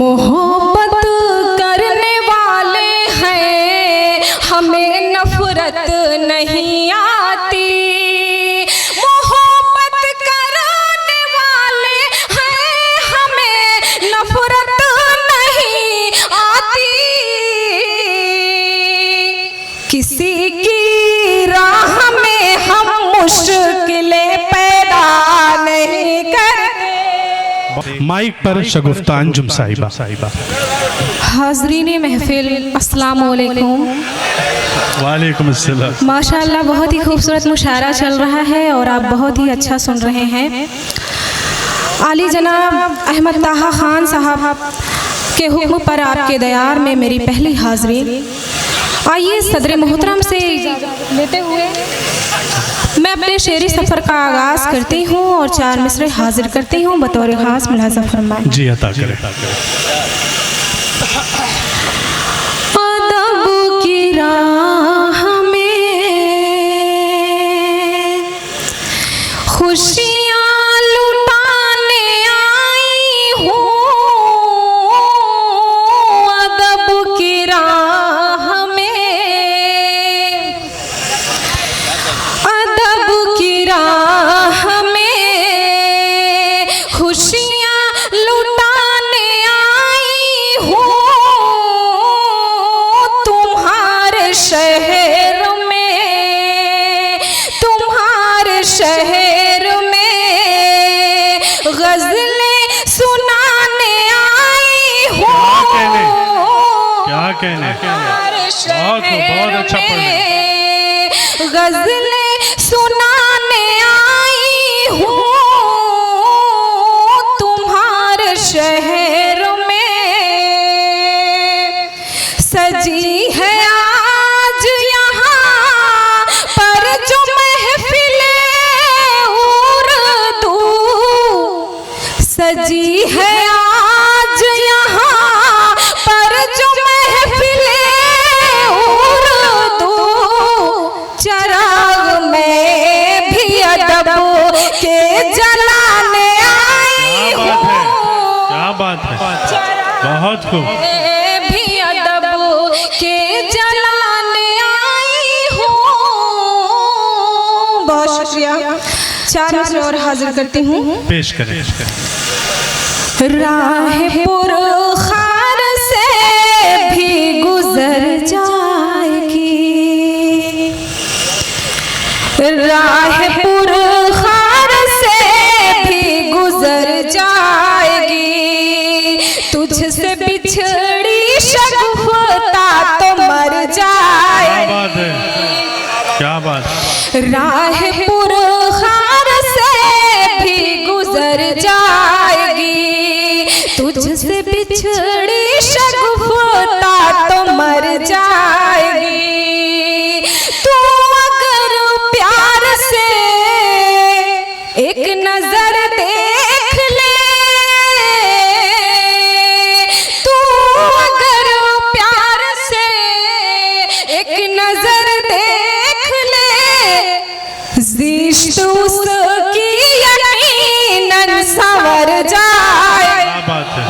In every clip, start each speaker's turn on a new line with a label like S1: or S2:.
S1: मोहब्बत करने वाले हैं, हमें नफरत नहीं आती। मोहब्बत करने वाले हैं, हमें नफरत नहीं आती। किसी की राह में हम मुश्किलें पैदा नहीं करते।
S2: माइक पर शगुफ्ता अंजुम साहिबा।
S1: हाज़रीन महफिल, अस्सलाम वालेकुम।
S2: वालेकुम अस्सलाम।
S1: माशाअल्लाह बहुत ही खूबसूरत मुशायरा चल रहा है और आप बहुत ही अच्छा सुन रहे हैं। आली जनाब अहमद ताहा खान साहब के हुक्म पर आपके दयार में मेरी पहली हाज़री। आइए सदर मोहतरम से इजाज़त लेते हुए मैं अपने शेरी सफ़र का आगाज़ करती हूँ और 4 मिसरे हाजिर करती हूँ बतौर ख़ास मुलाज़ा फरमाएं।
S2: जी अता करें।
S1: अदब की राह में खुशियाँ लुटाने आई हूँ। अदब की राह में, अदब की राह में खुशियाँ लुटाने आई हूँ। तुम्हारे शहर में, तुम्हारे शहर में गज़लें सुनाने आई हूँ।
S2: क्या कहने बहुत अच्छा
S1: में गज़लें सुनाने आई हूँ। तुम्हारे शहर में सजी है आज यहाँ पर जो महफिले उर्दू, सजी है आज यहाँ पर जो महफिले उर्दू। चराग में भी अदब के जलाने आई हूँ।
S2: क्या बात है, बहुत खूब।
S1: भी अदब के जलाने आई हूँ। बहुत शुक्रिया। 4 मिसरे और हाजिर करती हूँ।
S2: पेश करें।
S1: राह पुरखार से भी गुजर जाएगी, राह पुरखार से भी गुजर जाएगी। तुझसे बिछड़ी शगुफ्ता तो मर जाएगी।
S2: क्या बात है।
S1: राह पुरखार से भी गुजर जाएगी। तुझसे बिछड़ी शगुफ्ता तो मर जाएगी। तू अगर प्यार से एक नजर देख ले, तू अगर प्यार से एक नजर देख ले, ज़िश्त उसकी यकीनन संवर जाए।
S2: क्या बात है,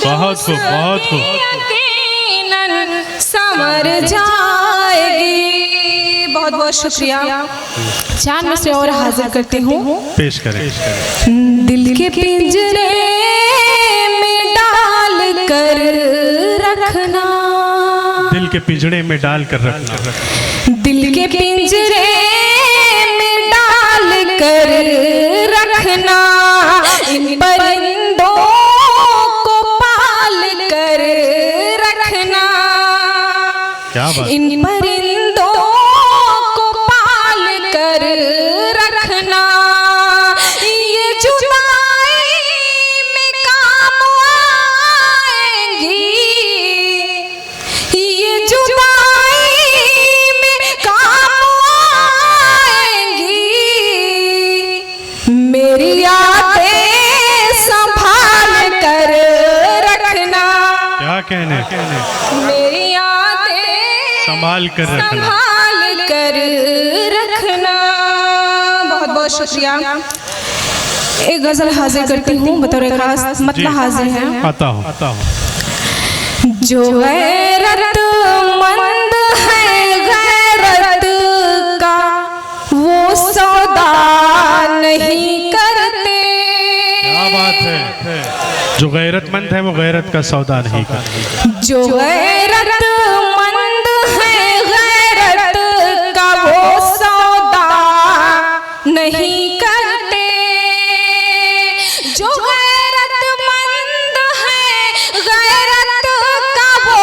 S2: बहुत खूब, बहुत खूब।
S1: यकीनन संवर जाएगी। बहुत बहुत शुक्रिया। 4 मिसरे और हाजिर करती हूँ।
S2: पेश करें।
S1: दिल के पिंजरे में डाल कर रखना,
S2: दिल के पिंजरे में डाल कर रखना,
S1: दिल के पिंजरे में डाल कर रखना। इन परिंदों को पाल कर रखना,
S2: क्या बात।
S1: इन परिंदों को पाल कर रखना। ये जुदाई में काम आएंगी, ये जुदाई में काम आएंगी। मेरी यादें संभाल कर रखना।
S2: क्या कहने,
S1: मेरी यादें
S2: संभाल कर रखना,
S1: संभाल कर रखना। बहुत बहुत शुक्रिया। एक गजल हाजिर करती हूँ बतौर खास, मतलब हाजिर है।
S2: आता हूँ।
S1: जो गैरतमंद है गैरत का वो सौदा नहीं करते।
S2: क्या बात है। जो गैरतमंद है वो गैरत का सौदा नहीं करते।
S1: जो गैरतमंद है गैरत का वो सौदा नहीं करते। जो गैरतमंद है गैरत का वो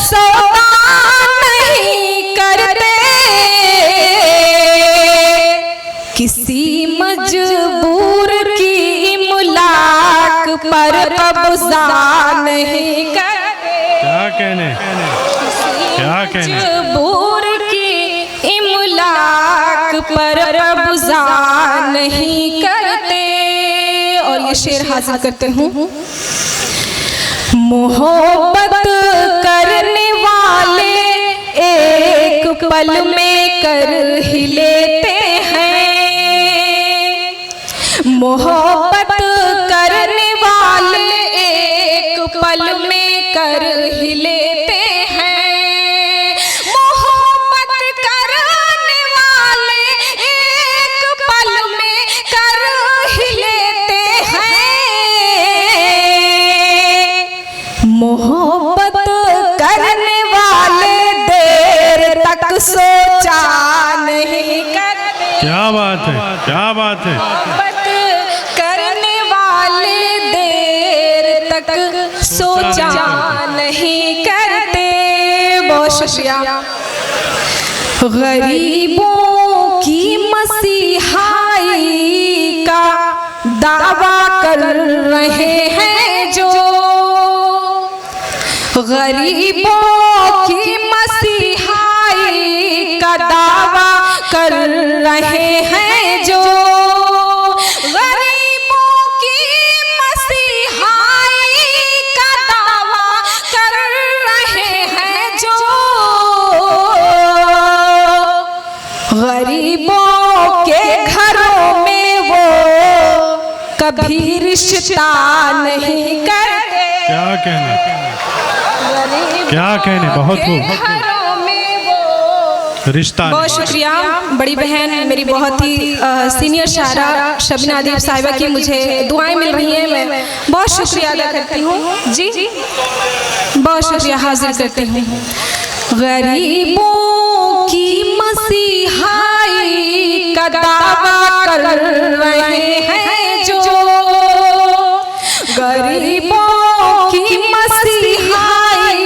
S1: सौदा नहीं करते। किसी मजबूर की इमलाक पर कब्जा नहीं करते।
S2: क्या कहने।
S1: मजबूर की इमलाक पर कब्जा नहीं करते। और ये शेर हासिल करते हूँ। मोहब्बत करने वाले एक पल में कर ही लेते हैं। मोहब्बत करने वाले एक पल में कर ही लेते हैं। मोहब्बत करने वाले एक पल में कर ही लेते हैं। मोहब्बत करने वाले देर तक सोचा नहीं करते।
S2: क्या बात है।
S1: मोहब्बत करने वाले देर तक सोचा नहीं करते। बहुत शुक्रिया। गरीबों की मसीहाई का दावा कर रहे हैं जो। गरीबों की मसीहाई का दावा कर रहे हैं जो। गरीबों की मसीहाई का दावा कर रहे हैं जो। गरीबों के घरों में वो कभी रिश्ता नहीं करते।
S2: क्या कहने। बहुत खूब। रिश्ता।
S1: बहुत शुक्रिया। बड़ी बहन मेरी बहुत ही सीनियर शायरा शबीना अदीब साहिबा की मुझे दुआएं मिल रही हैं। मैं बहुत शुक्रिया अदा करती हूँ। जी बहुत शुक्रिया हाजिर करती हूँ। गरीबों की मसीहाई का दावा कर रहे हैं जो। गरीबों की मसीहाई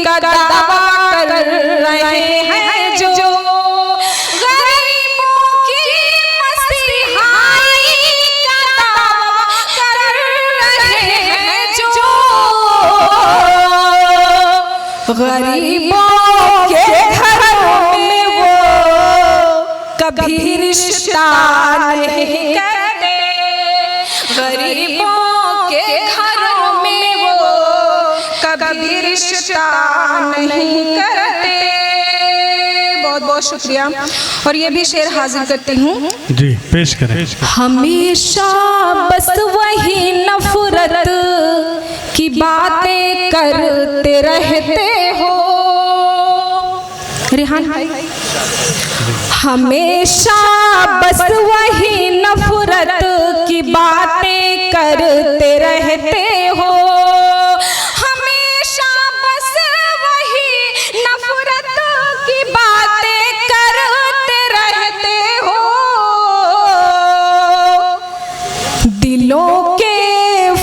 S1: का दावा कर रहे हैं जो। गरीबों की मसीहाई का दावा कर रहे हैं जो। गरीबों के घरों में वो कभी रिश्ता नहीं करते। गरीबों के घरों में वो कभी रिश्ता नहीं करते। बहुत बहुत शुक्रिया। और ये भी शेर हाजिर करती हूँ।
S2: जी पेश करें।
S1: हमेशा बस वही नफरत की बातें करते रहते हो। रिहान भाई। हमेशा बस वही नफरत की बातें करते रहते हो। हमेशा बस वही नफरत की बातें करते रहते हो। दिलों के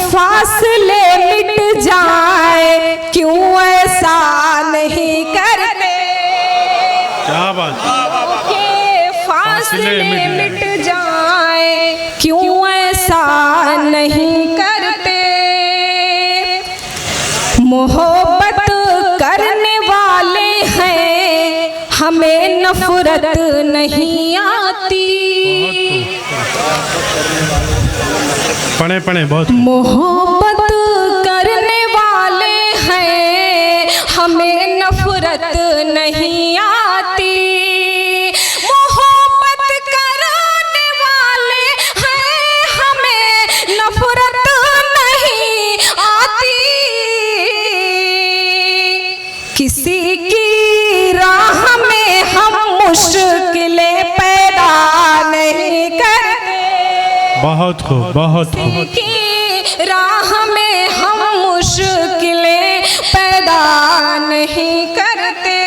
S1: फासले मिट जाए क्यों ऐसा नहीं करते।
S2: क्या बात।
S1: के फासले मिट जाए क्यों ऐसा नहीं करते। मोहब्बत करने वाले हैं हमें नफरत नहीं आती।
S2: पढ़े बहुत।
S1: मोहब्बत करने वाले हैं हमें नफरत नहीं आती। मोहब्बत करने वाले हैं हमें किसी की राह में हम मुश्किलें पैदा नहीं करते।
S2: बहुत खूब, बहुत खूब।
S1: किसी की राह में हम मुश्किलें पैदा नहीं करते।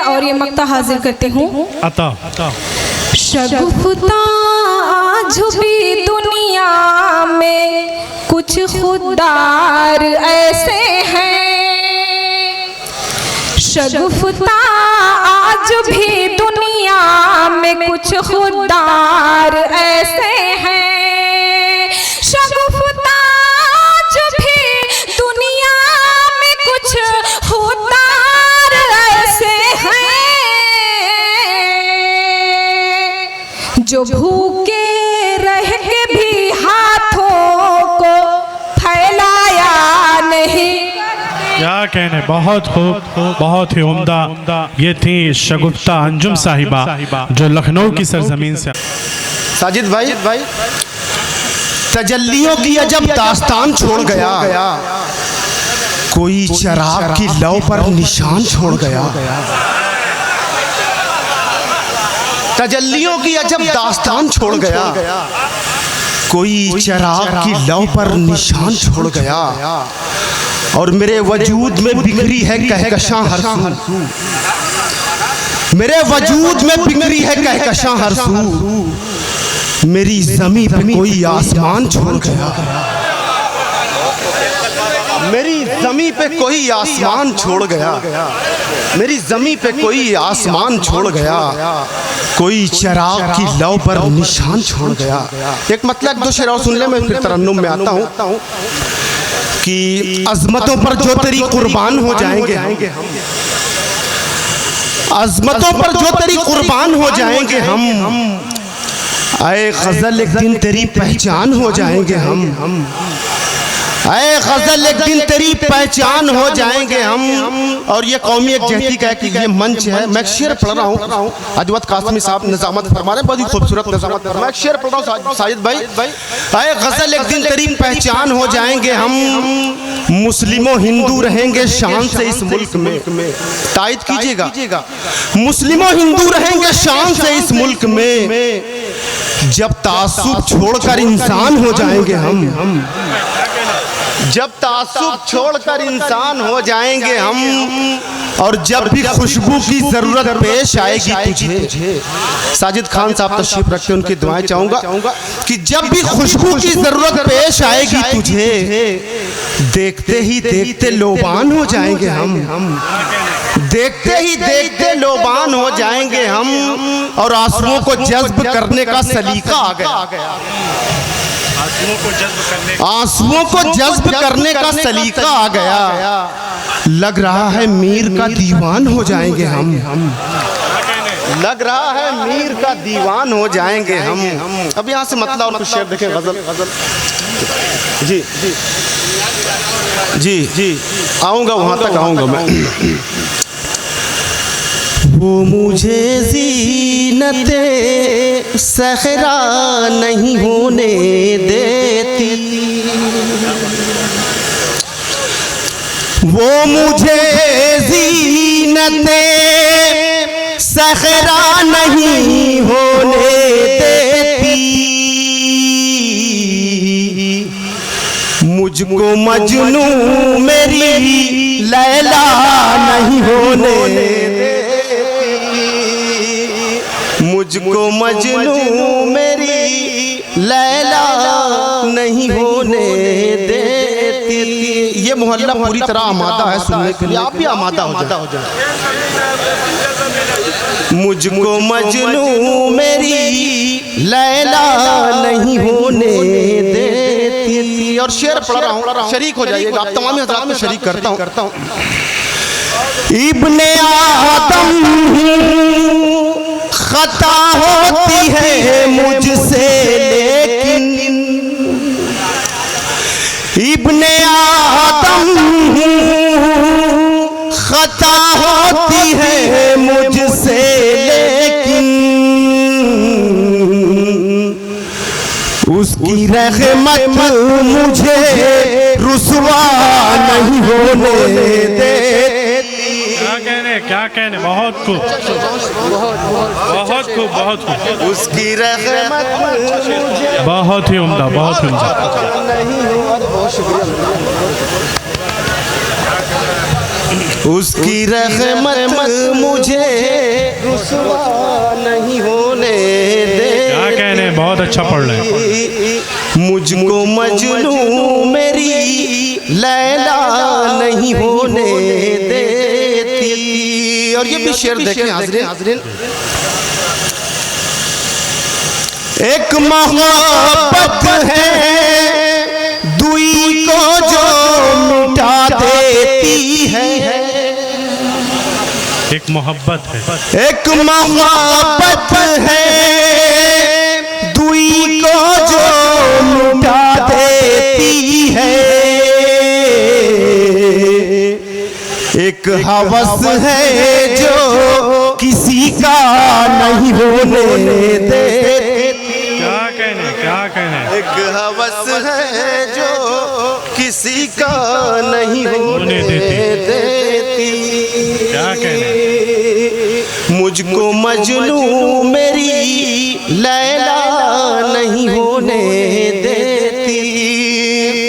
S1: और ये मक्ता हाजिर करती हूँ।
S2: अता
S1: शगुफ्ता आज भी दुनिया में कुछ खुददार ऐसे हैं। शगुफ्ता आज भी दुनिया में कुछ खुददार ऐसे हैं। शगुफ्ता आज भी दुनिया में कुछ खुददार ऐसे हैं जो भूखे रह के भी हाथों को फैलाया नहीं।
S2: क्या कहने, बहुत खूब, बहुत ही उम्दा। ये थी शगुफ्ता अंजुम साहिबा जो लखनऊ की सरजमीन से।
S3: साजिद भाई, तजल्लियों की अजब दास्तान छोड़ गया, कोई चराग की लौ पर निशान छोड़ गया। तजल्लियों की अजब दास्तान छोड़ गया, कोई चराग की लौ पर निशान छोड़ गया। और मेरे वजूद में बिखरी है कहकशां हर सू, मेरे वजूद में बिखरी है कहकशां हर सू। मेरी ज़मीं पे कोई आसमान छोड़ गया, मेरी ज़मीं पे कोई आसमान छोड़ गया, मेरी ज़मीं पे कोई आसमान छोड़ गया। कोई चराग की लौ पर निशान छोड़ गया। एक मतलब दो शेर और सुन ले, मैं फिर तरन्नुम में आता हूँ कि अज़मतों पर जो तेरी कुर्बान हो जाएंगे हम, अज़मतों पर जो तेरी कुर्बान हो जाएंगे हम, आए गज़ल एक दिन तेरी पहचान हो जाएंगे हम, आए गज़ल एक दिन तेरी पहचान हो जाएंगे हम। और ये कौमी एक जहती का कि ये मंच है। मैं शेर पढ़ रहा हूँ, अजवत कासमी साहब निज़ामत फरमा रहे हैं, बहुत ही खूबसूरत निज़ामत फरमा। मैं शेर पढ़ रहा हूँ साजिद भाई, आए गज़ल एक दिन तेरी पहचान हो जाएंगे हम, मुस्लिमों हिंदू रहेंगे शान से इस मुल्क में। तायद कीजिएगा, मुस्लिमों हिंदू रहेंगे शान से इस मुल्क में, जब तासुब छोड़कर इंसान हो जाएंगे हम, जब तासुब छोड़कर इंसान हो जाएंगे हम। और जब भी खुशबू की जरूरत पेश आएगी तुझे, साजिद खान साहब तशरीफ रखते, उनकी दुआएं चाहूंगा कि जब भी खुशबू की जरूरत पेश आएगी तुझे, देखते ही देखते लोबान हो जाएंगे हम, देखते ही देखते लोबान हो जाएंगे हम। और आंसुओं को जज्ब करने का सलीका आ गया, आंसुओं को जज्ब करने का सलीका आ गया। लग रहा है मीर का दीवान हो जाएंगे हम, लग रहा है मीर का दीवान हो जाएंगे हम। अब यहाँ से मतलब और कुछ शेर देखें, गजल। जी जी जी, आऊँगा वहाँ तक आऊँगा मैं। वो मुझे ज़ीनते सहरा नहीं होने देती, वो मुझे ज़ीनते सहरा नहीं होने देती, मुझको मजनू मेरी लैला नहीं होने देती, मुझको मजनू मेरी लैला नहीं होने देती। ये मोहल्ला पूरी तरह आमादा है सुनने के लिए, आप भी आमादा हो जाए। मुझको मजनू मेरी लैला नहीं होने देती। और शेर पढ़ रहा हूँ, शरीक हो जाइएगा आप तमाम हज़रात में शरीक करता हूँ। इब्ने आदम खता होती है मुझसे लेकिन, इब्ने आदम खता होती है मुझसे लेकिन, उसकी रहमत मुझे रुसवा नहीं होने देती।
S2: क्या कहने, बहुत खूब, बहुत खूब, बहुत खूब,
S3: उसकी रहमत मुझे
S2: बहुत ही उम्दा, बहुत ही उम्दा।
S3: उसकी रहमत मुझे रुसवा नहीं होने दे।
S2: क्या कहने, बहुत अच्छा पढ़ रहे हैं।
S3: मुझको मजनू मेरी लैला नहीं होने देती। और ये भी शेर देखें हाज़रीन, एक मोहब्बत है दुई को जो मिटा देती है।
S2: एक मोहब्बत है,
S3: एक मोहब्बत है दुई को जो मिटा देती है। एक हवस है जो किसी का नहीं होने देती।
S2: क्या कहने, क्या कहने,
S3: एक हवस है जो किसी का नहीं होने देती।
S2: क्या कहने,
S3: मुझको मजनू मेरी लैला नहीं होने देती।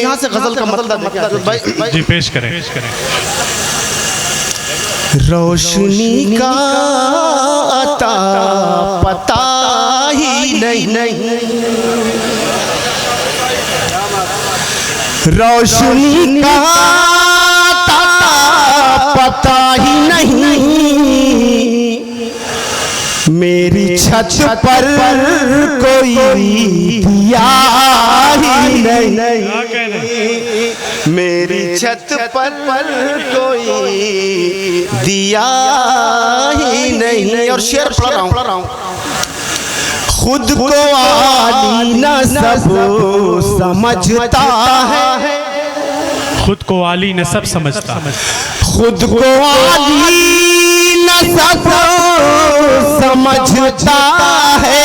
S3: यहाँ से गजल का मतलब भाई
S2: जी पेश करें, पेश करें।
S3: रोशनी का अता पता ही नहीं, रोशनी का अता पता ही नहीं। मेरी छत पर कोई दिया ही नहीं,
S2: क्या कहने,
S3: मेरी छत पर कोई दिया ही नहीं। और शेर पढ़ रहा हूँ, खुद को आली न सब समझता है,
S2: खुद को आली ने सब समझता,
S3: खुद को आली न सब समझता है।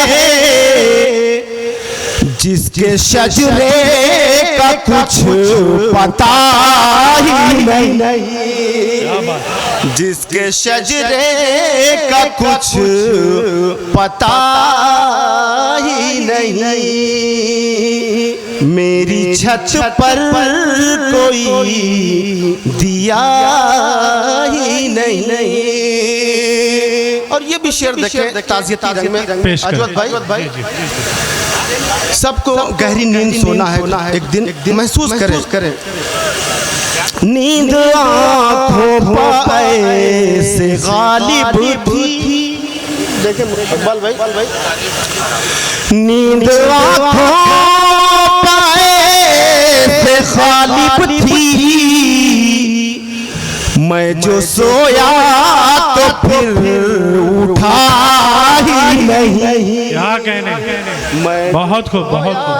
S3: जिसके शजरे का कुछ पता ही नहीं, जिसके शजरे का कुछ पता ही नहीं। मेरी छत पर कोई दिया ही नहीं। और ये भी शेर देखें ताज़ियती रंग में अजवत भाई, सबको गहरी नींद सोना है, एक दिन महसूस करें। नींद आँखों पर ऐसे गालिब थी, देखें इकबाल भाई, नींद आँखों पर ऐसे गालिब थी। मैं जो सोया तो फिर उठा ही नहीं।
S2: क्या कहने,
S3: मैं
S2: बहुत खूब, बहुत खूब,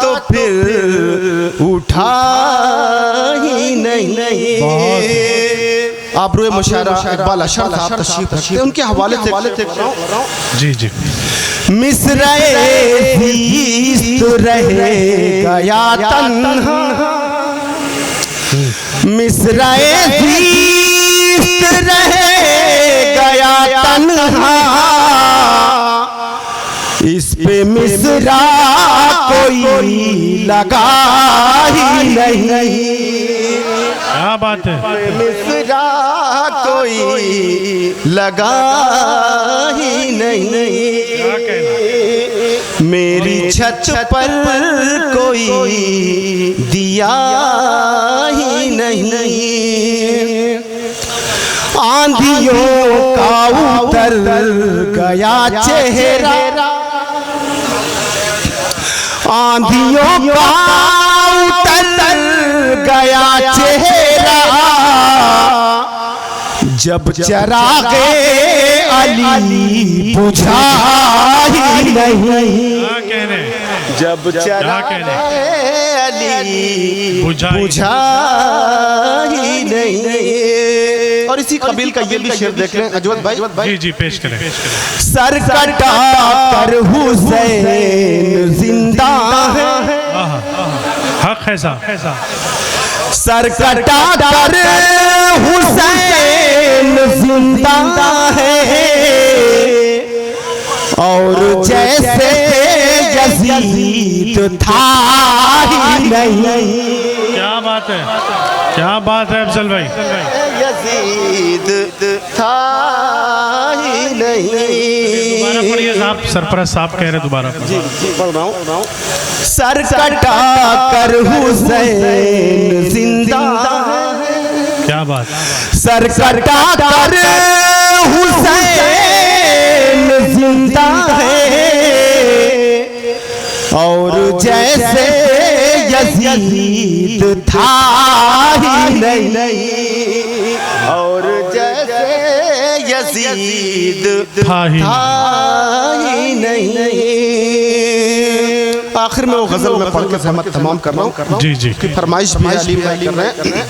S3: तो फिर उठा ही नहीं। आबरूए मुशायरा इकबाल अशर साहब तशरीफ रखते हैं, उनके हवाले से
S2: जी जी।
S3: मिस्रे ज़ीस्त रहे गया तन्हा, मिस्रे ज़ीस्त रहे गया तन्हा। इस पे मिसरा कोई लगा ही नहीं।
S2: क्या बात है,
S3: मिसरा कोई लगा ही नहीं।
S2: क्या कहना,
S3: मेरी छत पर कोई दिया ही नहीं। आंधियों का उतर गया चेहरा, आंधियों का उतर गया चेहरा। जब चरागे अली बुझा ही नहीं,
S2: क्या कहने,
S3: जब चरागे अली बुझा ही नहीं। और इसी कबील का ये भी शेर देख लें अजवत भाई।
S2: जी जी पेश करें,
S3: सर कटा कर हुसैन जिंदा है,
S2: हक है साहब,
S3: सर कटा कर हुसैन जिंदा है और जैसे यजीद था ही नहीं।
S2: क्या बात है, क्या बात है अफजल भाई।
S3: यजीद था ही नहीं।
S2: दोबारा पढ़िए साहब, सरपरस्त साहब कह रहे दोबारा
S3: जी पढ़ रहा हूँ। सर कटा कर हुसैन जिंदा है।
S2: क्या बात।
S3: सर कटा कर हुसैन जिंदा है और जैसे यजीद था ही नहीं और जैसे यजीद
S2: था ही
S3: नहीं। आखिर में वो गजल में पढ़ के सहमत तमाम कर रहा हूँ।
S2: जी जी,
S3: की फरमाइश भी अली भाई कर रहे हैं।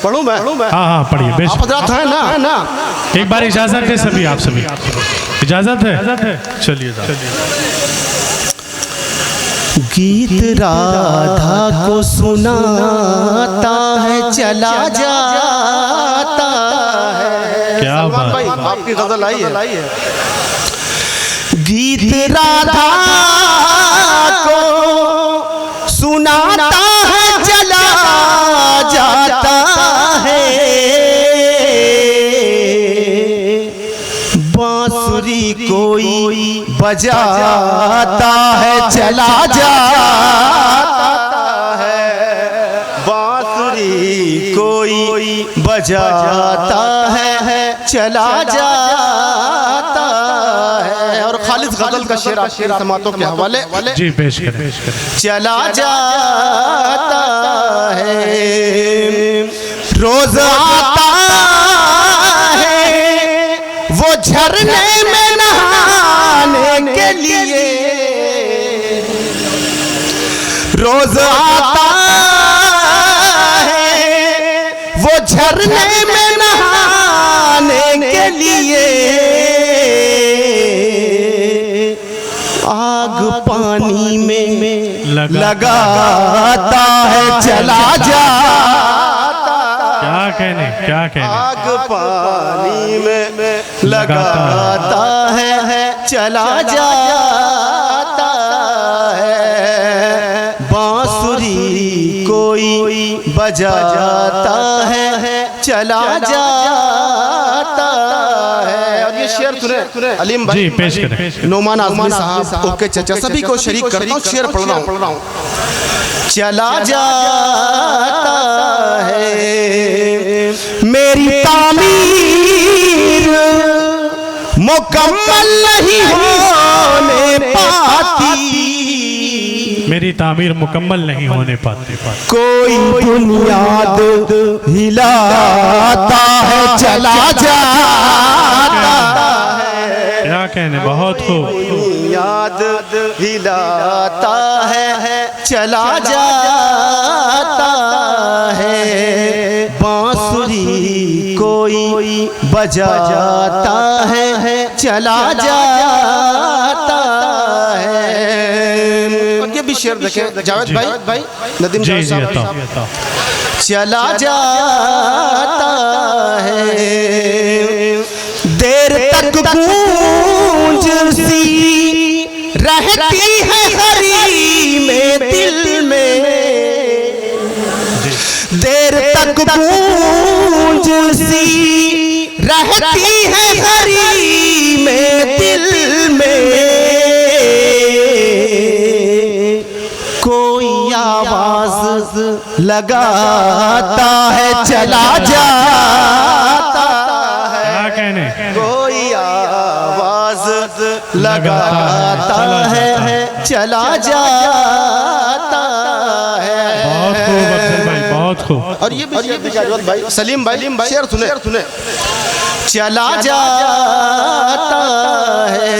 S3: पढ़ूं मैं?
S2: हाँ हाँ पढ़िए बेश।
S3: आप हजरात हैं ना?
S2: एक बार इजाजत है सभी, आप सभी इजाजत है? चलिए
S3: गीत राधा को सुनाता है चला जाता है।
S2: क्या बात।
S3: भाई आपकी गजल आई है। गीत राधा को सुनाता है चला जाता है। बांसुरी कोई बजाता है चला जाता है। बांसुरी कोई बजाता है चला जाता है। और खालिद गजल का शेर आशिर समातों के हवाले
S2: जी पेश करें।
S3: चला जाता है। रोज आता है वो झरने में नहाने के लिए। रोज आता है वो झरने में नहाने के लिए। आग पानी में लगाता है चला जाता।
S2: क्या कहने, क्या कहने।
S3: आग पानी में लगाता है चला जाता है। बांसुरी कोई बजाता है चला जाता है। और ये शेर सुने अलीम भाई।
S2: जी पेश करें।
S3: नोमान आजमी साहब ओके चचा सभी को शरीक करता हूँ। शेर पढ़ रहा हूँ। चला जाता है मेरी तामीर मुकम्मल नहीं होने पाती।
S2: मेरी तामीर मुकम्मल नहीं होने पाती।
S3: कोई बुनियाद हिलाता है चला जाता है।
S2: क्या कहने, बहुत खूब।
S3: बुनियाद हिलाता है चला जाता है। बांसुरी कोई बजाता है चला जाता है। ये भी शेर देखें जावेद भाई नदीम
S2: जी
S3: साहब। चला जाता है देर तक गूंज सी रहती है हरी में दिल में। देर तक गूंज सी रहती है हरी में दिल में। कोई आवाज लगाता है चला जाता है।
S2: क्या कहने।
S3: कोई आवाज लगाता है चला जाता है।
S2: बहुत खूब अफजल भाई, बहुत खूब।
S3: और ये भी भाई सलीम भाई शेर सुने। चला जाता है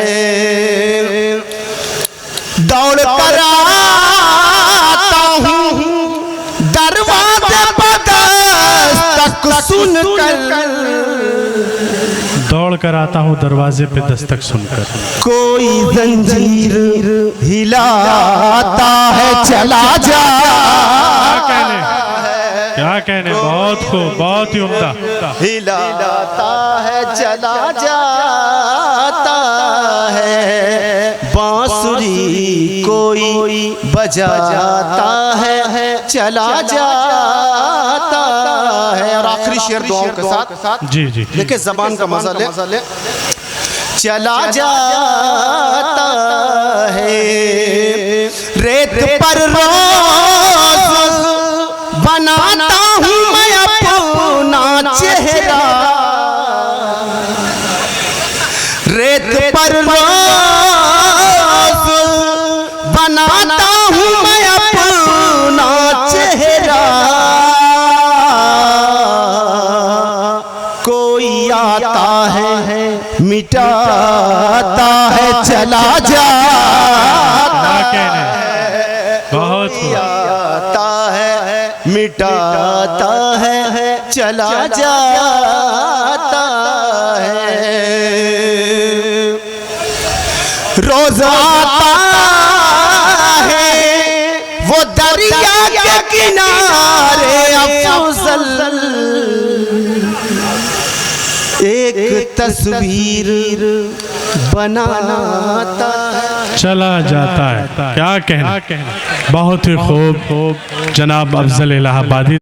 S3: दौड़ कर आता हूँ दरवाजे पर दस्तक सुनकर।
S2: दौड़ कर आता हूँ दरवाजे पे दस्तक सुनकर।
S3: कोई जंजीर हिलाता है चला जाता है।
S2: क्या कहने, बहुत खूब, बहुत ही उम्दा।
S3: हिलाता है चला जाता है, बांसुरी कोई बजाता है चला जाता है। और आखिरी शेर दुआओं के साथ
S2: जी जी
S3: देखिए ज़बान का मजा ले। चला जाता है रेत पर रोज बनाता हूँ मैं अपना चेहरा, रेत पर रोज बनाता हूँ मैं अपना चेहरा। कोई आता है मिटाता है चला जाता है,
S2: बहुत
S3: आता है मिटाता है चला जाता है। रोज आता है वो दरिया के किनारे अफजल, एक तस्वीर बनाता है
S2: चला जाता है। क्या कहना, बहुत ही खूब जनाब अफजल इलाहाबादी।